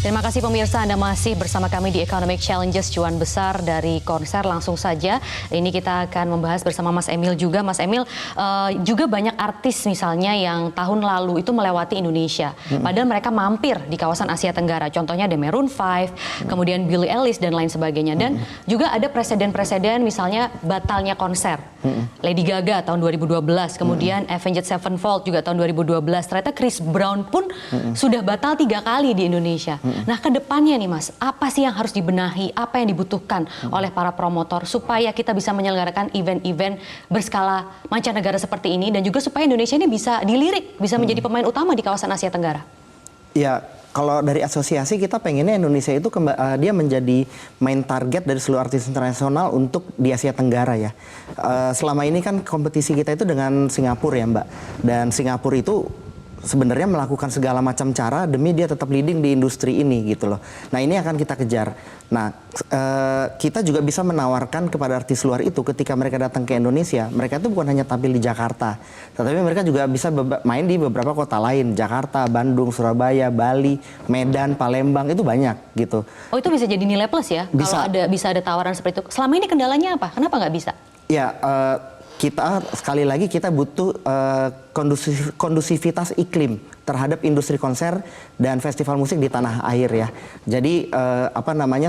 Terima kasih pemirsa, Anda masih bersama kami di Economic Challenges, cuan besar dari konser. Langsung saja, ini kita akan membahas bersama Mas Emil juga. Mas Emil, juga banyak artis misalnya yang tahun lalu itu melewati Indonesia. Padahal mereka mampir di kawasan Asia Tenggara. Contohnya ada Maroon 5, kemudian Billie Eilish dan lain sebagainya. Dan juga ada presiden-presiden misalnya batalnya konser. Lady Gaga tahun 2012, kemudian Avenged Sevenfold juga tahun 2012. Ternyata Chris Brown pun sudah batal 3 kali di Indonesia. Nah, ke depannya nih Mas, apa sih yang harus dibenahi, apa yang dibutuhkan oleh para promotor supaya kita bisa menyelenggarakan event-event berskala mancanegara seperti ini, dan juga supaya Indonesia ini bisa dilirik, bisa menjadi pemain utama di kawasan Asia Tenggara? Ya, kalau dari asosiasi kita pengennya Indonesia itu dia menjadi main target dari seluruh artis internasional untuk di Asia Tenggara ya. Selama ini kan kompetisi kita itu dengan Singapura ya Mbak, dan Singapura itu sebenarnya melakukan segala macam cara demi dia tetap leading di industri ini gitu loh. Nah, ini akan kita kejar. Nah, kita juga bisa menawarkan kepada artis luar itu ketika mereka datang ke Indonesia, mereka itu bukan hanya tampil di Jakarta, tetapi mereka juga bisa main di beberapa kota lain, Jakarta, Bandung, Surabaya, Bali, Medan, Palembang, itu banyak gitu. Oh, itu bisa jadi nilai plus ya? Bisa. Kalau bisa ada tawaran seperti itu. Selama ini kendalanya apa? Kenapa nggak bisa? Ya, kita sekali lagi kita butuh kondusivitas iklim terhadap industri konser dan festival musik di tanah air ya. Jadi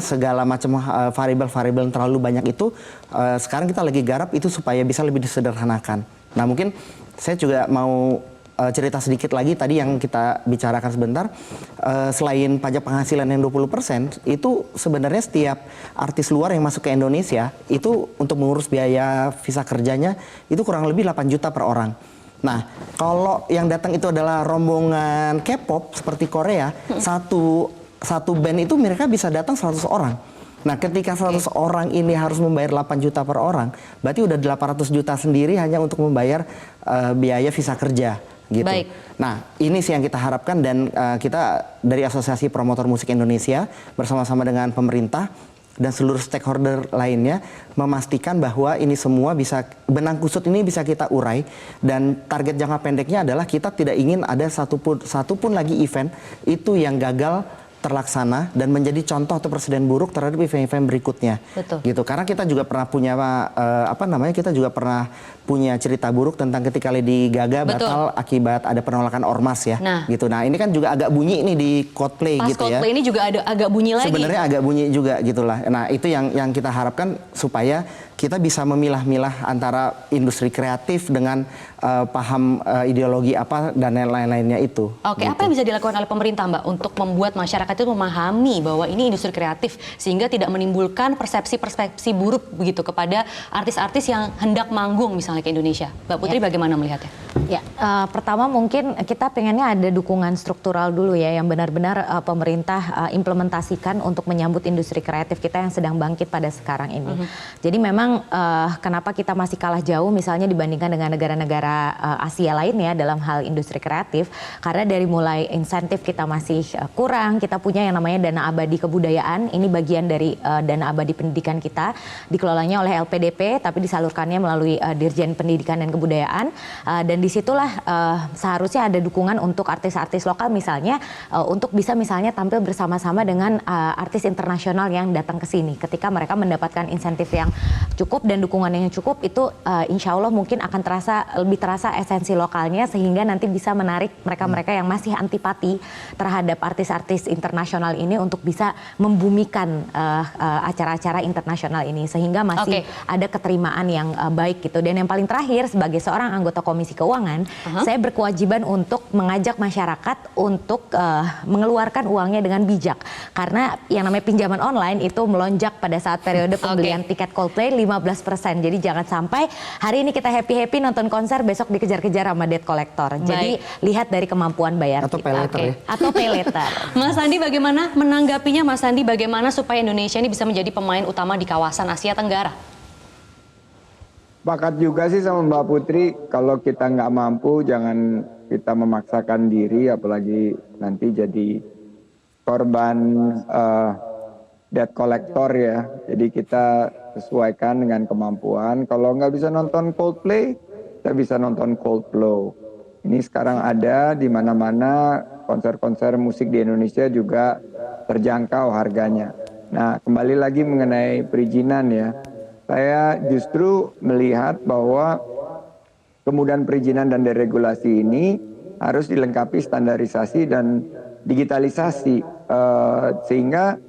segala macam variabel-variabel yang terlalu banyak itu sekarang kita lagi garap itu supaya bisa lebih disederhanakan. Nah, mungkin saya juga mau cerita sedikit lagi tadi yang kita bicarakan sebentar. Selain pajak penghasilan yang 20%, itu sebenarnya setiap artis luar yang masuk ke Indonesia itu untuk mengurus biaya visa kerjanya itu kurang lebih 8 juta per orang. Nah, kalau yang datang itu adalah rombongan K-pop seperti Korea, satu band itu mereka bisa datang 100 orang. Nah, ketika 100 orang ini harus membayar 8 juta per orang, berarti udah 800 juta sendiri hanya untuk membayar biaya visa kerja. Gitu. Baik. Nah, ini sih yang kita harapkan, dan kita dari Asosiasi Promotor Musik Indonesia bersama-sama dengan pemerintah dan seluruh stakeholder lainnya memastikan bahwa ini semua bisa, benang kusut ini bisa kita urai, dan target jangka pendeknya adalah kita tidak ingin ada satupun lagi event itu yang gagal terlaksana dan menjadi contoh atau presiden buruk terhadap event-event berikutnya. Betul. Gitu. Karena kita juga pernah punya kita juga pernah punya cerita buruk tentang ketika Lady Gaga batal akibat ada penolakan ormas ya. Nah, gitu. Nah, ini kan juga agak bunyi nih di Coldplay gitu ya. Coldplay ini juga ada agak bunyi lagi. Sebenarnya agak bunyi juga gitulah. Nah, itu yang kita harapkan supaya kita bisa memilah-milah antara industri kreatif dengan paham ideologi apa dan lain-lainnya itu. Oke, gitu. apa yang bisa dilakukan oleh pemerintah Mbak untuk membuat masyarakat itu memahami bahwa ini industri kreatif sehingga tidak menimbulkan persepsi buruk begitu kepada artis-artis yang hendak manggung misalnya ke Indonesia? Mbak Putri bagaimana melihatnya? Ya, pertama mungkin kita pengennya ada dukungan struktural dulu ya yang benar-benar pemerintah implementasikan untuk menyambut industri kreatif kita yang sedang bangkit pada sekarang ini. Jadi memang kenapa kita masih kalah jauh misalnya dibandingkan dengan negara-negara Asia lainnya dalam hal industri kreatif, karena dari mulai insentif kita masih kurang. Kita punya yang namanya dana abadi kebudayaan, ini bagian dari dana abadi pendidikan kita, dikelolanya oleh LPDP tapi disalurkannya melalui Dirjen Pendidikan dan Kebudayaan, dan disitulah seharusnya ada dukungan untuk artis-artis lokal misalnya untuk bisa misalnya tampil bersama-sama dengan artis internasional yang datang ke sini. Ketika mereka mendapatkan insentif yang cukup dan dukungan yang cukup, itu insya Allah mungkin akan lebih terasa esensi lokalnya, sehingga nanti bisa menarik mereka-mereka yang masih antipati terhadap artis-artis internasional ini untuk bisa membumikan acara-acara internasional ini, sehingga masih ada keterimaan yang baik gitu. Dan yang paling terakhir, sebagai seorang anggota Komisi Keuangan, saya berkewajiban untuk mengajak masyarakat untuk mengeluarkan uangnya dengan bijak, karena yang namanya pinjaman online itu melonjak pada saat periode pembelian tiket Coldplay 15%. Jadi jangan sampai hari ini kita happy-happy nonton konser, besok dikejar-kejar sama debt collector. Jadi lihat dari kemampuan bayar atau kita. Pay later ya. Atau pay later. Mas Andi bagaimana menanggapinya? Mas Andi, bagaimana supaya Indonesia ini bisa menjadi pemain utama di kawasan Asia Tenggara? Sepakat juga sih sama Mbak Putri, kalau kita nggak mampu jangan kita memaksakan diri, apalagi nanti jadi korban debt collector ya. Jadi kita sesuaikan dengan kemampuan. Kalau nggak bisa nonton Coldplay, kita bisa nonton Coldflow. Ini sekarang ada di mana-mana, konser-konser musik di Indonesia juga terjangkau harganya. Nah, kembali lagi mengenai perizinan ya, saya justru melihat bahwa kemudahan perizinan dan deregulasi ini harus dilengkapi standarisasi dan digitalisasi, sehingga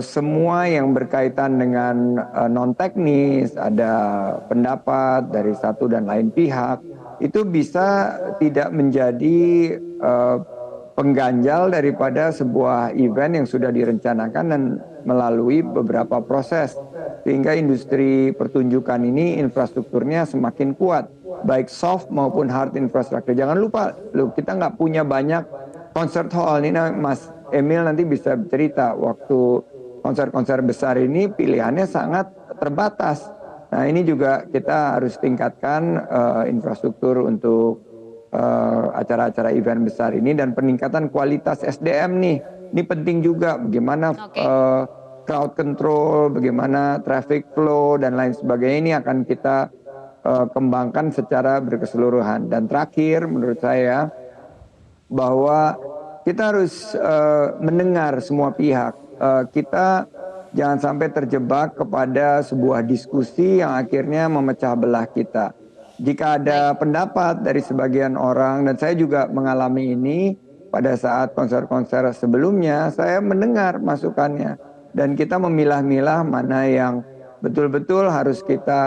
semua yang berkaitan dengan non teknis, ada pendapat dari satu dan lain pihak, itu bisa tidak menjadi pengganjal daripada sebuah event yang sudah direncanakan dan melalui beberapa proses, sehingga industri pertunjukan ini infrastrukturnya semakin kuat, baik soft maupun hard infrastruktur. Jangan lupa, kita nggak punya banyak concert hall. Ini Mas Emil nanti bisa cerita, waktu konser-konser besar ini pilihannya sangat terbatas. Nah, ini juga kita harus tingkatkan infrastruktur untuk acara-acara event besar ini, dan peningkatan kualitas SDM nih. Ini penting juga, bagaimana crowd control, bagaimana traffic flow dan lain sebagainya, ini akan kita kembangkan secara berkeseluruhan. Dan terakhir menurut saya bahwa kita harus mendengar semua pihak. Kita jangan sampai terjebak kepada sebuah diskusi yang akhirnya memecah belah kita. Jika ada pendapat dari sebagian orang, dan saya juga mengalami ini pada saat konser-konser sebelumnya, saya mendengar masukannya. Dan kita memilah-milah mana yang betul-betul harus kita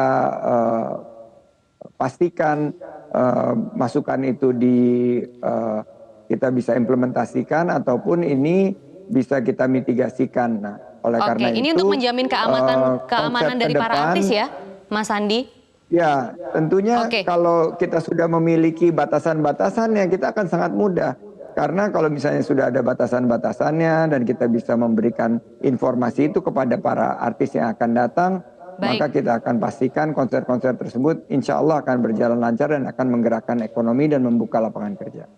pastikan masukan itu kita bisa implementasikan, ataupun ini bisa kita mitigasikan. Nah, oleh karena ini itu, untuk menjamin keamanan dari para artis ya, Mas Andi? Ya, tentunya kalau kita sudah memiliki batasan-batasannya, kita akan sangat mudah. Karena kalau misalnya sudah ada batasan-batasannya dan kita bisa memberikan informasi itu kepada para artis yang akan datang, maka kita akan pastikan konser-konser tersebut insya Allah akan berjalan lancar dan akan menggerakkan ekonomi dan membuka lapangan kerja.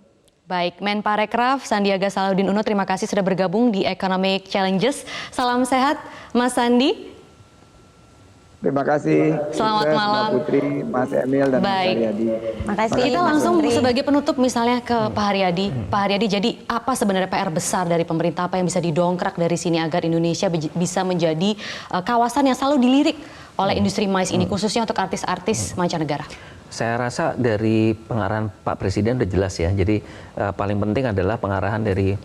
Baik, Menparekraf Sandiaga Salahuddin Uno, terima kasih sudah bergabung di Economic Challenges. Salam sehat, Mas Sandi. Terima kasih. Selamat malam, Mbak Putri, Mas Emil, dan Mas Haryadi. Makasih. Kita langsung sebagai penutup misalnya ke Pak Haryadi. Pak Haryadi, jadi apa sebenarnya PR besar dari pemerintah, apa yang bisa didongkrak dari sini agar Indonesia bisa menjadi kawasan yang selalu dilirik oleh industri MICE ini, khususnya untuk artis-artis mancanegara? Saya rasa dari pengarahan Pak Presiden udah jelas ya. Jadi paling penting adalah pengarahan dari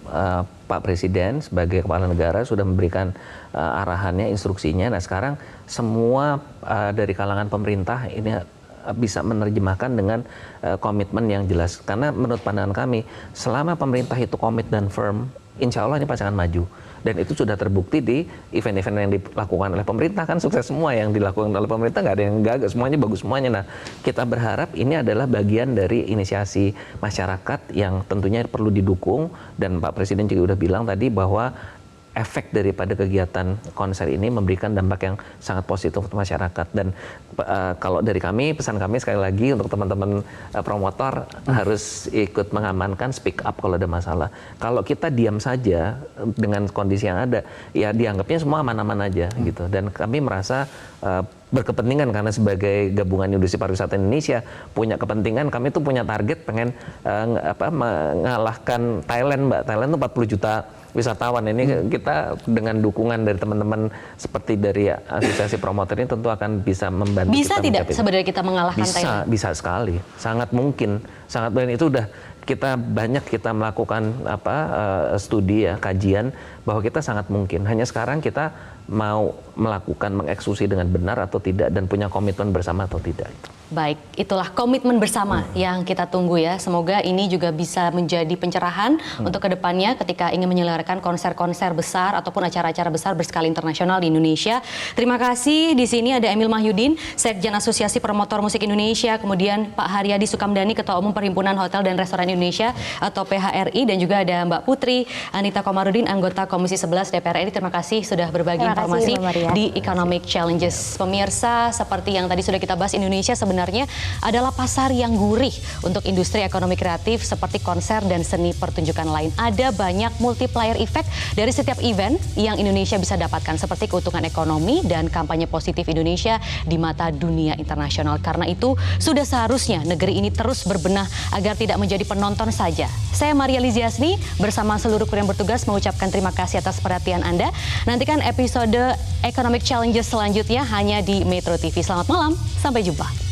Pak Presiden sebagai kepala negara sudah memberikan arahannya, instruksinya. Nah, sekarang semua dari kalangan pemerintah ini bisa menerjemahkan dengan komitmen yang jelas. Karena menurut pandangan kami, selama pemerintah itu komit dan firm, insya Allah ini pasti akan maju. Dan itu sudah terbukti di event-event yang dilakukan oleh pemerintah, kan sukses semua yang dilakukan oleh pemerintah, nggak ada yang gagal, semuanya bagus semuanya. Nah, kita berharap ini adalah bagian dari inisiasi masyarakat yang tentunya perlu didukung, dan Pak Presiden juga udah bilang tadi bahwa efek daripada kegiatan konser ini memberikan dampak yang sangat positif untuk masyarakat. Dan kalau dari kami, pesan kami sekali lagi untuk teman-teman promotor harus ikut mengamankan, speak up kalau ada masalah. Kalau kita diam saja dengan kondisi yang ada, ya dianggapnya semua aman-aman aja gitu. Dan kami merasa berkepentingan karena sebagai gabungan industri pariwisata Indonesia punya kepentingan, kami tuh punya target pengen mengalahkan Thailand, Mbak. Thailand tuh 40 juta wisatawan. Ini kita dengan dukungan dari teman-teman seperti dari asosiasi promotor ini tentu akan bisa membantu. Bisa kita tidak sebenarnya kita mengalahkan Thailand? Bisa sekali, sangat mungkin, sangat. Dan itu udah kita melakukan studi ya, kajian bahwa kita sangat mungkin. Hanya sekarang kita mau melakukan mengeksekusi dengan benar atau tidak, dan punya komitmen bersama atau tidak. Baik, itulah komitmen bersama yang kita tunggu ya. Semoga ini juga bisa menjadi pencerahan untuk kedepannya ketika ingin menyelenggarakan konser-konser besar ataupun acara-acara besar berskala internasional di Indonesia. Terima kasih. Di sini ada Emil Mahyudin, Sekjen Asosiasi Promotor Musik Indonesia, kemudian Pak Haryadi Sukamdhani, Ketua Umum Perhimpunan Hotel dan Restoran Indonesia atau PHRI, dan juga ada Mbak Putri Anita Komarudin, anggota Komisi 11 DPR RI. Terima kasih sudah berbagi Terima kasih, informasi Mbak Maria. di Economic Challenges. Pemirsa, seperti yang tadi sudah kita bahas, Indonesia sebenarnya adalah pasar yang gurih untuk industri ekonomi kreatif seperti konser dan seni pertunjukan lain. Ada banyak multiplier effect dari setiap event yang Indonesia bisa dapatkan, seperti keuntungan ekonomi dan kampanye positif Indonesia di mata dunia internasional. Karena itu sudah seharusnya negeri ini terus berbenah agar tidak menjadi penonton saja. Saya Maria Liziasni bersama seluruh kru yang bertugas mengucapkan terima kasih atas perhatian Anda. Nantikan episode Economic Challenges selanjutnya hanya di Metro TV. Selamat malam, sampai jumpa.